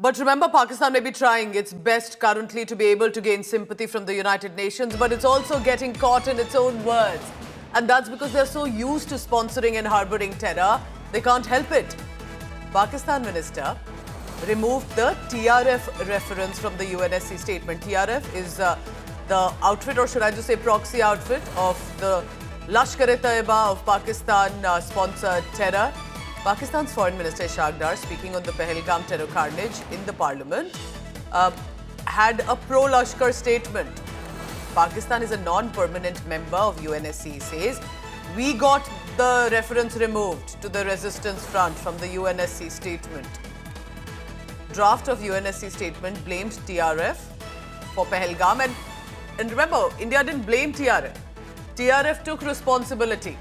But remember, Pakistan may be trying its best currently to be able to gain sympathy from the United Nations, but it's also getting caught in its own words. And that's because they're so used to sponsoring and harboring terror, they can't help it. Pakistan minister removed the TRF reference from the UNSC statement. TRF is the outfit, or should I just say proxy outfit, of the Lashkar-e-Taiba of Pakistan sponsored terror. Pakistan's Foreign Minister Ishaq Dar, speaking on the Pahalgam terror carnage in the parliament, had a pro-Lashkar statement. Pakistan is a non-permanent member of UNSC, he says. We got the reference removed to the resistance front from the UNSC statement. Draft of UNSC statement blamed TRF for Pahalgam. And remember, India didn't blame TRF. TRF took responsibility.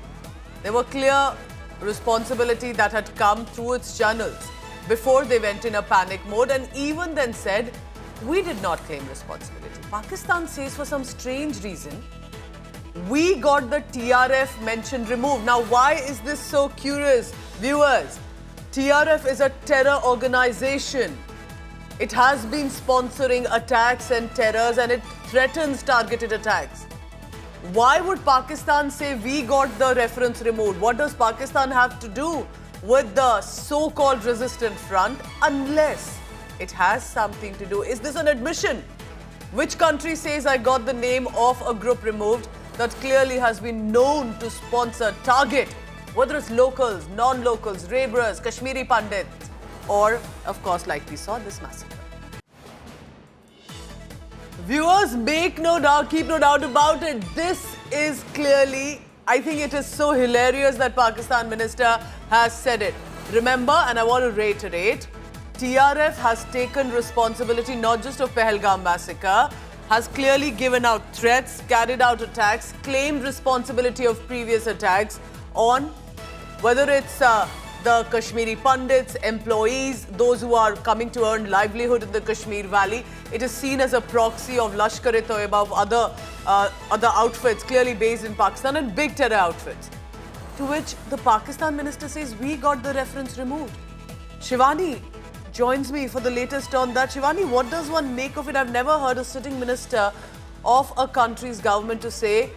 There were clear responsibility that had come through its channels before they went in a panic mode, and even then said, we did not claim responsibility. Pakistan says for some strange reason, we got the TRF mention removed. Now, why is this so curious, viewers? TRF is a terror organization. It has been sponsoring attacks and terrors, and it threatens targeted attacks. Why would Pakistan say we got the reference removed? What does Pakistan have to do with the so-called resistant front unless it has something to do? Is this an admission? Which country says I got the name of a group removed that clearly has been known to sponsor, target, whether it's locals, non-locals, Rebras, Kashmiri Pandits, or, of course, like we saw, this massacre? Viewers, make no doubt, keep no doubt about it. This is clearly, I think it is so hilarious that Pakistan minister has said it. Remember, and I want to reiterate, TRF has taken responsibility not just of Pahalgam massacre, has clearly given out threats, carried out attacks, claimed responsibility of previous attacks on whether it's the Kashmiri Pandits, employees, those who are coming to earn livelihood in the Kashmir Valley. It is seen as a proxy of Lashkar-e-Taiba, of other outfits clearly based in Pakistan, and big terror outfits. To which the Pakistan minister says, we got the reference removed. Shivani joins me for the latest on that. Shivani, what does one make of it? I've never heard a sitting minister of a country's government to say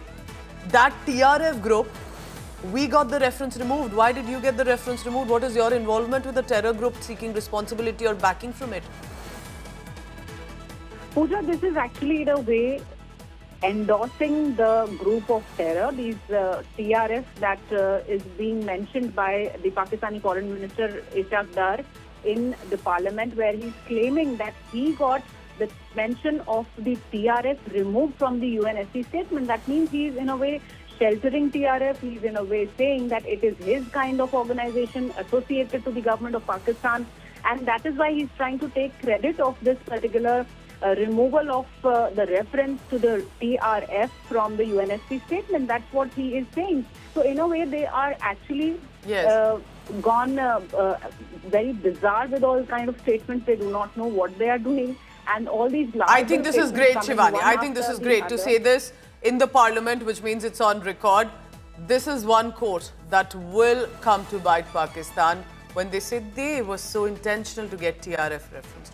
that TRF group, we got the reference removed. Why did you get the reference removed? What is your involvement with the terror group seeking responsibility or backing from it? Pooja, this is actually in a way endorsing the group of terror, these TRF that is being mentioned by the Pakistani Foreign Minister Ishaq Dar in the parliament, where he's claiming that he got the mention of the TRF removed from the UNSC statement. That means he's in a way sheltering TRF. He's in a way saying that it is his kind of organization associated to the government of Pakistan, and that is why he's trying to take credit of this particular removal of the reference to the TRF from the UNSC statement. That's what he is saying. So in a way, they are actually gone very bizarre with all kind of statements. They do not know what they are doing, and all these. I think this is great, Shivani. I think this is great to say this in the parliament, which means it's on record. This is one quote that will come to bite Pakistan when they say they were so intentional to get TRF reference.